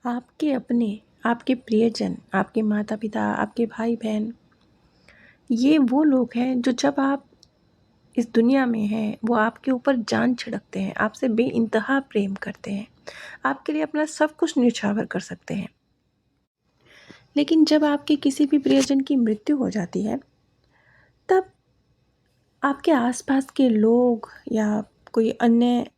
आपके अपने, आपके प्रियजन, आपके माता-पिता, आपके भाई-बहन, ये वो लोग हैं जो जब आप इस दुनिया में हैं, वो आपके ऊपर जान छिड़कते हैं, आपसे बेइंतहा प्रेम करते हैं, आपके लिए अपना सब कुछ न्यौछावर कर सकते हैं। लेकिन जब आपके किसी भी प्रियजन की मृत्यु हो जाती है, तब आपके आस-पास के लोग या कोई अन्य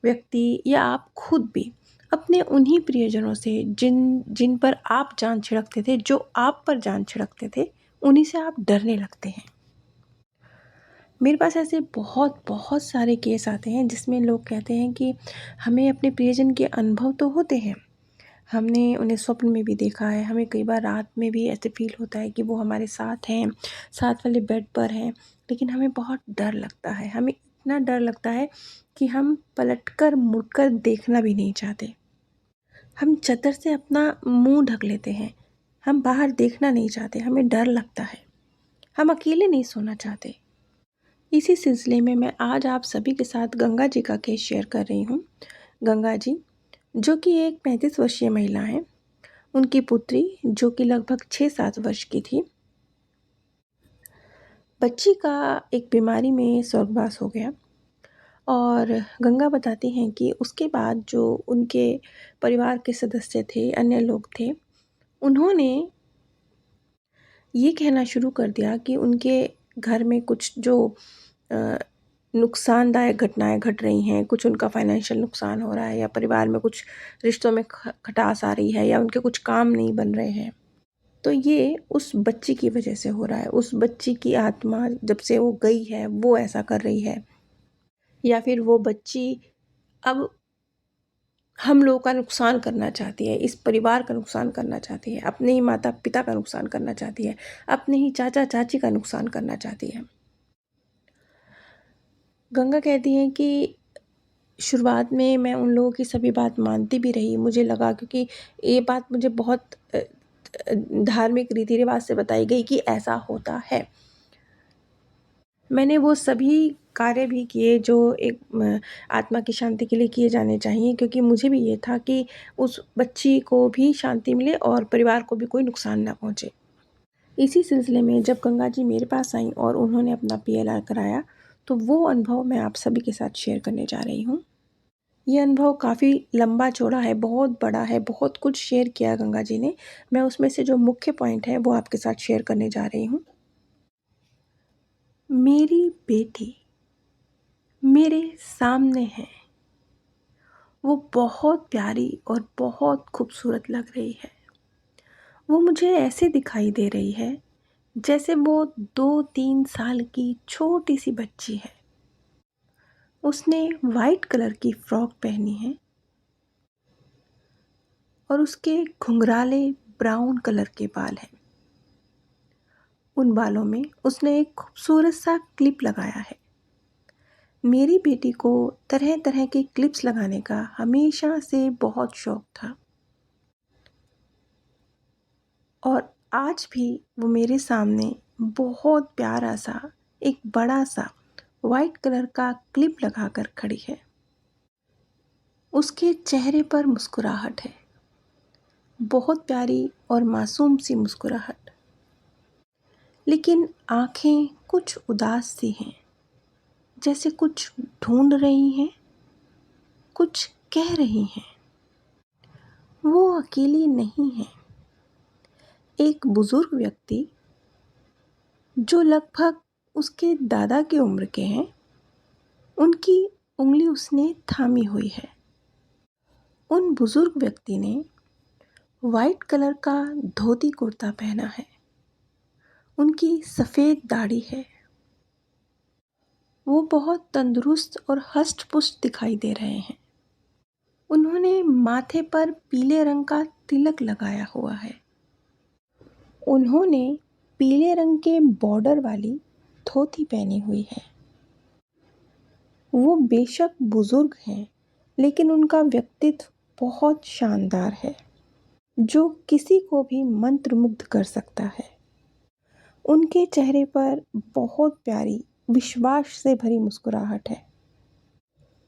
व्यक्ति या आप खुद भी अपने उन्हीं प्रियजनों से जिन जिन पर आप जान छिड़कते थे, जो आप पर जान छिड़कते थे, उन्हीं से आप डरने लगते हैं। मेरे पास ऐसे बहुत बहुत सारे केस आते हैं जिसमें लोग कहते हैं कि हमें अपने प्रियजन के अनुभव तो होते हैं, हमने उन्हें स्वप्न में भी देखा है, हमें कई बार रात में भी ऐसे फ़ील होता है कि वो हमारे साथ हैं, साथ वाले बेड पर हैं, लेकिन हमें बहुत डर लगता है। हमें इतना डर लगता है कि हम पलटकर मुड़कर देखना भी नहीं चाहते। हम चद्दर से अपना मुँह ढक लेते हैं, हम बाहर देखना नहीं चाहते, हमें डर लगता है, हम अकेले नहीं सोना चाहते। इसी सिलसिले में मैं आज आप सभी के साथ गंगा जी का केस शेयर कर रही हूँ। गंगा जी, जो कि एक 35 वर्षीय महिला हैं, उनकी पुत्री जो कि लगभग 6-7 वर्ष की थी, बच्ची का एक बीमारी में स्वर्गवास हो गया। और गंगा बताती हैं कि उसके बाद जो उनके परिवार के सदस्य थे, अन्य लोग थे, उन्होंने ये कहना शुरू कर दिया कि उनके घर में कुछ जो अ, नुकसानदायक घटनाएँ घट रही हैं, कुछ उनका फाइनेंशियल नुकसान हो रहा है या परिवार में कुछ रिश्तों में खटास आ रही है या उनके कुछ काम नहीं बन रहे हैं। तो ये उस बच्ची की वजह से हो रहा है, उस बच्ची की आत्मा जब से वो गई है, वो ऐसा कर रही है, या फिर वो बच्ची अब हम लोगों का नुकसान करना चाहती है, इस परिवार का नुकसान करना चाहती है, अपने ही माता-पिता का नुकसान करना चाहती है, अपने ही चाचा-चाची का नुकसान करना चाहती है। गंगा कहती हैं कि शुरुआत में मैं उन लोगों की सभी बात मानती भी रही, मुझे लगा क्योंकि ये बात मुझे बहुत धार्मिक रीति-रिवाज से बताई गई कि ऐसा होता है। मैंने वो सभी कार्य भी किए जो एक आत्मा की शांति के लिए किए जाने चाहिए, क्योंकि मुझे भी ये था कि उस बच्ची को भी शांति मिले और परिवार को भी कोई नुकसान ना पहुँचे। इसी सिलसिले में जब गंगा जी मेरे पास आईं और उन्होंने अपना पीएलआर कराया, तो वो अनुभव मैं आप सभी के साथ शेयर करने जा रही हूँ। ये अनुभव काफ़ी लंबा-चौड़ा है, बहुत बड़ा है, बहुत कुछ शेयर किया गंगा जी ने। मैं उसमें से जो मुख्य पॉइंट है वो आपके साथ शेयर करने जा रही हूँ। मेरी बेटी मेरे सामने है, वो बहुत प्यारी और बहुत खूबसूरत लग रही है। वो मुझे ऐसे दिखाई दे रही है जैसे वो 2-3 साल की छोटी-सी बच्ची है। उसने वाइट कलर की फ्रॉक पहनी है और उसके घुंघराले ब्राउन कलर के बाल हैं। उन बालों में उसने एक खूबसूरत सा क्लिप लगाया है। मेरी बेटी को तरह-तरह के क्लिप्स लगाने का हमेशा से बहुत शौक था और आज भी वो मेरे सामने बहुत प्यारा सा, एक बड़ा सा वाइट कलर का क्लिप लगाकर खड़ी है। उसके चेहरे पर मुस्कुराहट है, बहुत प्यारी और मासूम सी मुस्कुराहट। लेकिन आँखें कुछ उदास सी हैं, जैसे कुछ ढूँढ रही हैं, कुछ कह रही हैं। वो अकेली नहीं है। एक बुज़ुर्ग व्यक्ति जो लगभग उसके दादा की उम्र के हैं, उनकी उँगली उसने थामी हुई है। उन बुज़ुर्ग व्यक्ति ने वाइट कलर का धोती कुर्ता पहना है। उनकी सफ़ेद दाढ़ी है। वो बहुत तंदुरुस्त और हष्ट-पुष्ट दिखाई दे रहे हैं। उन्होंने माथे पर पीले रंग का तिलक लगाया हुआ है। उन्होंने पीले रंग के बॉर्डर वाली धोती पहनी हुई है। वो बेशक बुज़ुर्ग हैं, लेकिन उनका व्यक्तित्व बहुत शानदार है, जो किसी को भी मंत्रमुग्ध कर सकता है। उनके चेहरे पर बहुत प्यारी, विश्वास से भरी मुस्कुराहट है।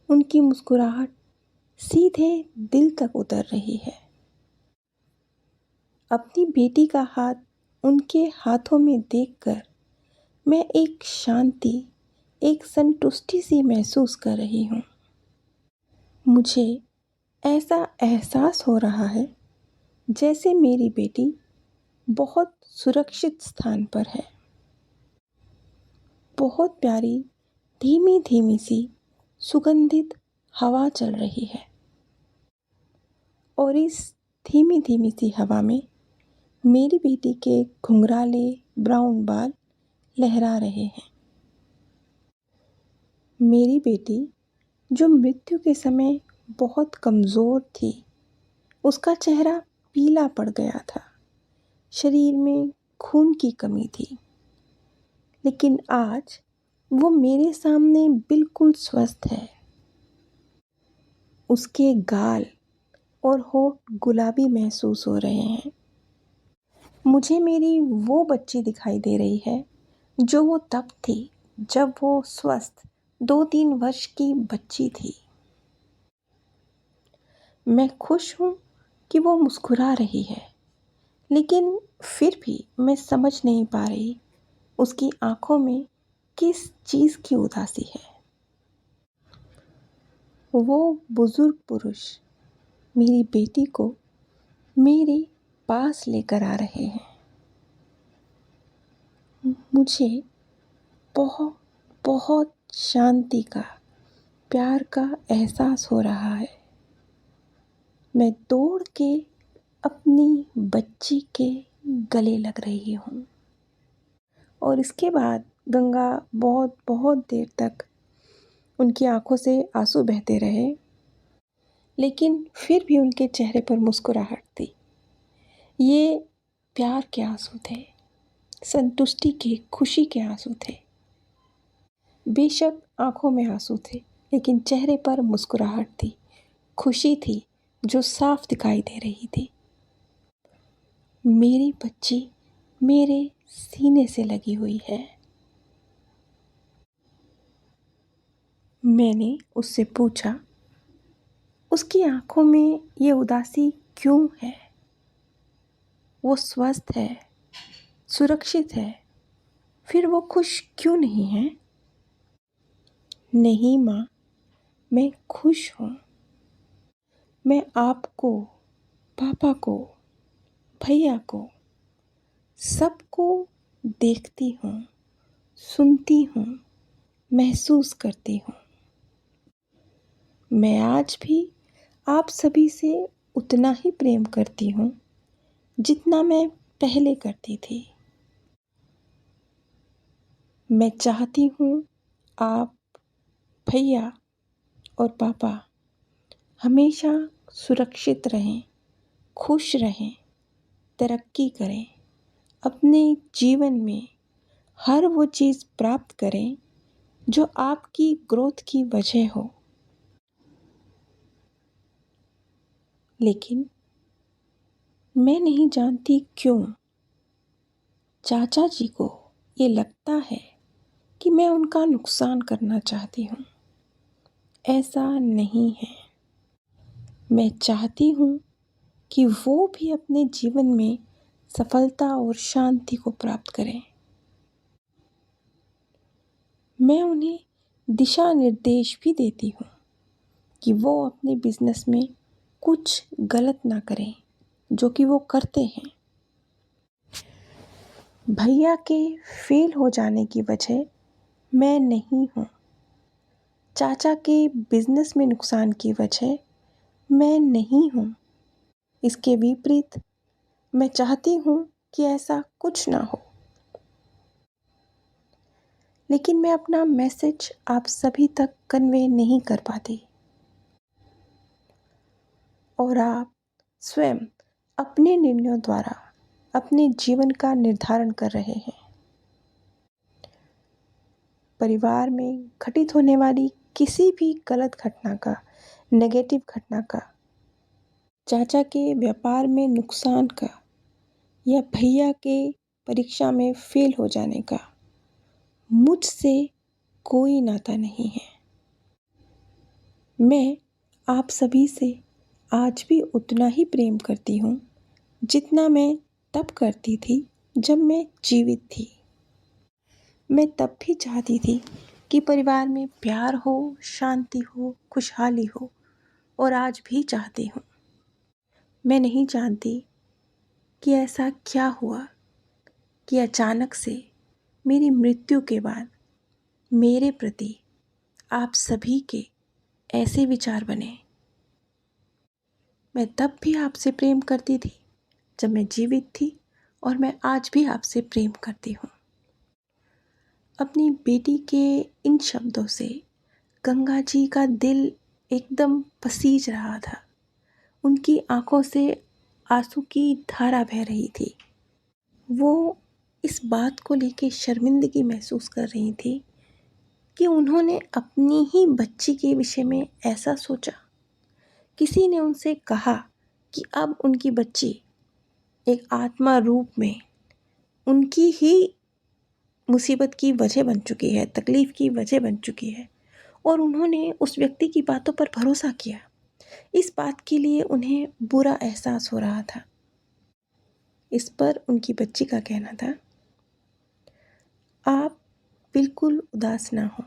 उनकी मुस्कुराहट सीधे दिल तक उतर रही है। अपनी बेटी का हाथ उनके हाथों में देखकर मैं एक शांति, एक संतुष्टि सी महसूस कर रही हूँ। मुझे ऐसा एहसास हो रहा है जैसे मेरी बेटी बहुत सुरक्षित स्थान पर है। बहुत प्यारी धीमी धीमी सी सुगंधित हवा चल रही है और इस धीमी धीमी सी हवा में मेरी बेटी के घुंघराले ब्राउन बाल लहरा रहे हैं। मेरी बेटी जो मृत्यु के समय बहुत कमज़ोर थी, उसका चेहरा पीला पड़ गया था, शरीर में खून की कमी थी, लेकिन आज वो मेरे सामने बिल्कुल स्वस्थ है। उसके गाल और होंठ गुलाबी महसूस हो रहे हैं। मुझे मेरी वो बच्ची दिखाई दे रही है जो वो तब थी जब वो स्वस्थ 2-3 वर्ष की बच्ची थी। मैं खुश हूँ कि वो मुस्कुरा रही है, लेकिन फिर भी मैं समझ नहीं पा रही उसकी आंखों में किस चीज़ की उदासी है। वो बुजुर्ग पुरुष मेरी बेटी को मेरे पास लेकर आ रहे हैं। मुझे बहुत बहुत शांति का, प्यार का एहसास हो रहा है। मैं दौड़ के अपनी बच्ची के गले लग रही हूँ और इसके बाद गंगा बहुत बहुत देर तक उनकी आंखों से आंसू बहते रहे, लेकिन फिर भी उनके चेहरे पर मुस्कुराहट थी। ये प्यार के आंसू थे, संतुष्टि के, खुशी के आंसू थे। बेशक आंखों में आंसू थे, लेकिन चेहरे पर मुस्कुराहट थी, खुशी थी जो साफ दिखाई दे रही थी। मेरी बच्ची मेरे सीने से लगी हुई है। मैंने उससे पूछा, उसकी आंखों में ये उदासी क्यों है? वो स्वस्थ है, सुरक्षित है, फिर वो खुश क्यों नहीं है? नहीं माँ, मैं खुश हूँ। मैं आपको, पापा को, भैया को, सबको देखती हूँ, सुनती हूँ, महसूस करती हूँ। मैं आज भी आप सभी से उतना ही प्रेम करती हूँ जितना मैं पहले करती थी। मैं चाहती हूँ आप, भैया और पापा हमेशा सुरक्षित रहें, खुश रहें, तरक्की करें, अपने जीवन में हर वो चीज़ प्राप्त करें जो आपकी ग्रोथ की वजह हो। लेकिन मैं नहीं जानती क्यों चाचा जी को ये लगता है कि मैं उनका नुकसान करना चाहती हूँ। ऐसा नहीं है। मैं चाहती हूँ कि वो भी अपने जीवन में सफलता और शांति को प्राप्त करें। मैं उन्हें दिशा निर्देश भी देती हूँ कि वो अपने बिजनेस में कुछ गलत ना करें जो कि वो करते हैं। भैया के फेल हो जाने की वजह मैं नहीं हूँ। चाचा के बिजनेस में नुकसान की वजह मैं नहीं हूँ। इसके विपरीत मैं चाहती हूँ कि ऐसा कुछ ना हो। लेकिन मैं अपना मैसेज आप सभी तक कन्वे नहीं कर पाती और आप स्वयं अपने निर्णयों द्वारा अपने जीवन का निर्धारण कर रहे हैं। परिवार में घटित होने वाली किसी भी गलत घटना का, नेगेटिव घटना का, चाचा के व्यापार में नुकसान का या भैया के परीक्षा में फेल हो जाने का मुझसे कोई नाता नहीं है। मैं आप सभी से आज भी उतना ही प्रेम करती हूँ जितना मैं तब करती थी जब मैं जीवित थी। मैं तब भी चाहती थी कि परिवार में प्यार हो, शांति हो, खुशहाली हो, और आज भी चाहती हूँ। मैं नहीं जानती कि ऐसा क्या हुआ कि अचानक से मेरी मृत्यु के बाद मेरे प्रति आप सभी के ऐसे विचार बने। मैं तब भी आपसे प्रेम करती थी जब मैं जीवित थी, और मैं आज भी आपसे प्रेम करती हूँ। अपनी बेटी के इन शब्दों से गंगा जी का दिल एकदम पसीज रहा था। उनकी आंखों से आंसू की धारा बह रही थी। वो इस बात को लेकर शर्मिंदगी महसूस कर रही थी कि उन्होंने अपनी ही बच्ची के विषय में ऐसा सोचा। किसी ने उनसे कहा कि अब उनकी बच्ची एक आत्मा रूप में उनकी ही मुसीबत की वजह बन चुकी है, तकलीफ़ की वजह बन चुकी है, और उन्होंने उस व्यक्ति की बातों पर भरोसा किया। इस बात के लिए उन्हें बुरा एहसास हो रहा था। इस पर उनकी बच्ची का कहना था, आप बिल्कुल उदास ना हो।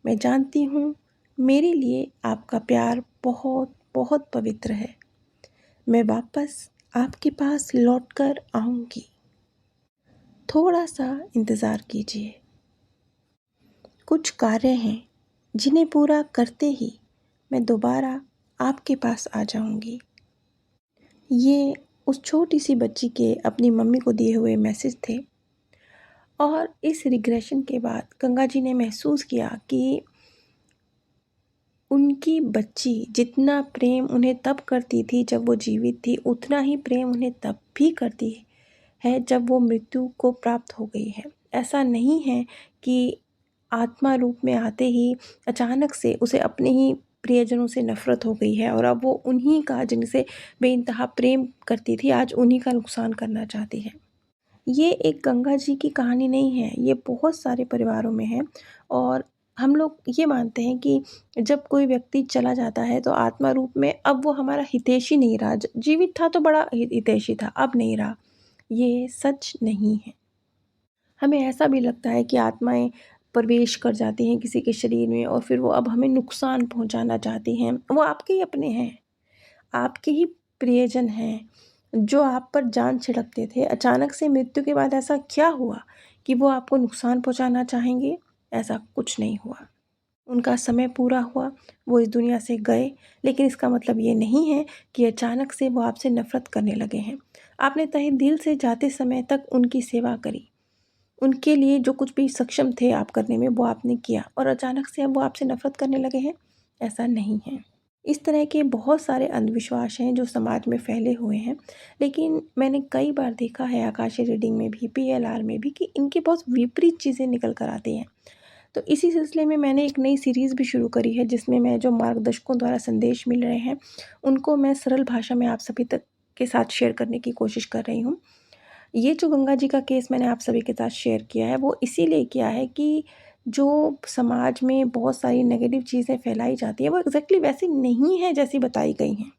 मैं जानती हूँ मेरे लिए आपका प्यार बहुत बहुत पवित्र है। मैं वापस आपके पास लौटकर आऊँगी। थोड़ा सा इंतज़ार कीजिए। कुछ कार्य हैं जिन्हें पूरा करते ही मैं दोबारा आपके पास आ जाऊँगी। ये उस छोटी सी बच्ची के अपनी मम्मी को दिए हुए मैसेज थे। और इस रिग्रेशन के बाद गंगा जी ने महसूस किया कि उनकी बच्ची जितना प्रेम उन्हें तब करती थी जब वो जीवित थी, उतना ही प्रेम उन्हें तब भी करती है जब वो मृत्यु को प्राप्त हो गई है। ऐसा नहीं है कि आत्मा रूप में आते ही अचानक से उसे अपने ही प्रियजनों से नफ़रत हो गई है, और अब वो उन्हीं का जिनसे बेइंतहा प्रेम करती थी आज उन्हीं का नुकसान करना चाहती है। ये एक गंगा जी की कहानी नहीं है, ये बहुत सारे परिवारों में है। और हम लोग ये मानते हैं कि जब कोई व्यक्ति चला जाता है तो आत्मा रूप में अब वो हमारा हितैषी नहीं रहा। जीवित था तो बड़ा हितैषी था, अब नहीं रहा। ये सच नहीं है। हमें ऐसा भी लगता है कि आत्माएं प्रवेश कर जाती हैं किसी के शरीर में, और फिर वो अब हमें नुकसान पहुंचाना चाहती हैं। वो आपके ही अपने हैं, आपके ही प्रियजन हैं जो आप पर जान छिड़कते थे। अचानक से मृत्यु के बाद ऐसा क्या हुआ कि वो आपको नुकसान पहुंचाना चाहेंगे? ऐसा कुछ नहीं हुआ। उनका समय पूरा हुआ, वो इस दुनिया से गए, लेकिन इसका मतलब ये नहीं है कि अचानक से वो आपसे नफ़रत करने लगे हैं। आपने तहे दिल से जाते समय तक उनकी सेवा करी। उनके लिए जो कुछ भी सक्षम थे आप करने में वो आपने किया, और अचानक से अब वो आपसे नफ़रत करने लगे हैं? ऐसा नहीं है। इस तरह के बहुत सारे अंधविश्वास हैं जो समाज में फैले हुए हैं, लेकिन मैंने कई बार देखा है आकाशीय रीडिंग में भी, पीएलआर में भी, कि इनकी बहुत विपरीत चीज़ें निकल कर आती हैं। तो इसी सिलसिले में मैंने एक नई सीरीज़ भी शुरू करी है जिसमें मैं जो मार्गदर्शकों द्वारा संदेश मिल रहे हैं उनको मैं सरल भाषा में आप सभी तक के साथ शेयर करने की कोशिश कर रही हूँ। ये जो गंगा जी का केस मैंने आप सभी के साथ शेयर किया है वो इसीलिए किया है कि जो समाज में बहुत सारी नेगेटिव चीज़ें फैलाई जाती हैं वो एग्जैक्टली वैसी नहीं है जैसी बताई गई हैं।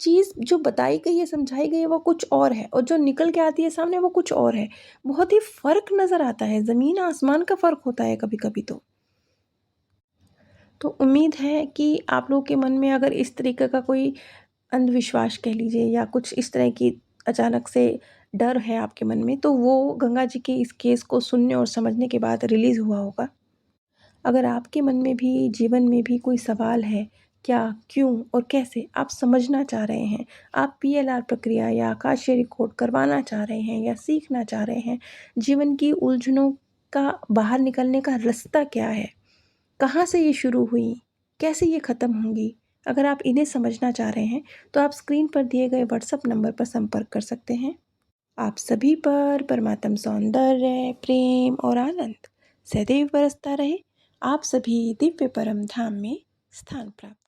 चीज़ जो बताई गई है, समझाई गई है, वो कुछ और है, और जो निकल के आती है सामने वो कुछ और है। बहुत ही फ़र्क नज़र आता है, ज़मीन आसमान का फ़र्क होता है कभी कभी। तो उम्मीद है कि आप लोगों के मन में अगर इस तरीके का कोई अंधविश्वास कह लीजिए या कुछ इस तरह की अचानक से डर है आपके मन में, तो वो गंगा जी के इस केस को सुनने और समझने के बाद रिलीज़ हुआ होगा। अगर आपके मन में भी, जीवन में भी कोई सवाल है, क्या, क्यों और कैसे आप समझना चाह रहे हैं, आप पीएलआर प्रक्रिया या आकाशीय रिकॉर्ड करवाना चाह रहे हैं या सीखना चाह रहे हैं, जीवन की उलझनों का बाहर निकलने का रास्ता क्या है, कहाँ से ये शुरू हुई, कैसे ये ख़त्म होंगी, अगर आप इन्हें समझना चाह रहे हैं तो आप स्क्रीन पर दिए गए व्हाट्सएप नंबर पर संपर्क कर सकते हैं। आप सभी पर परमात्म सौंदर्य, प्रेम और आनंद सदैव बरसता रहे। आप सभी दिव्य परम धाम में स्थान प्राप्त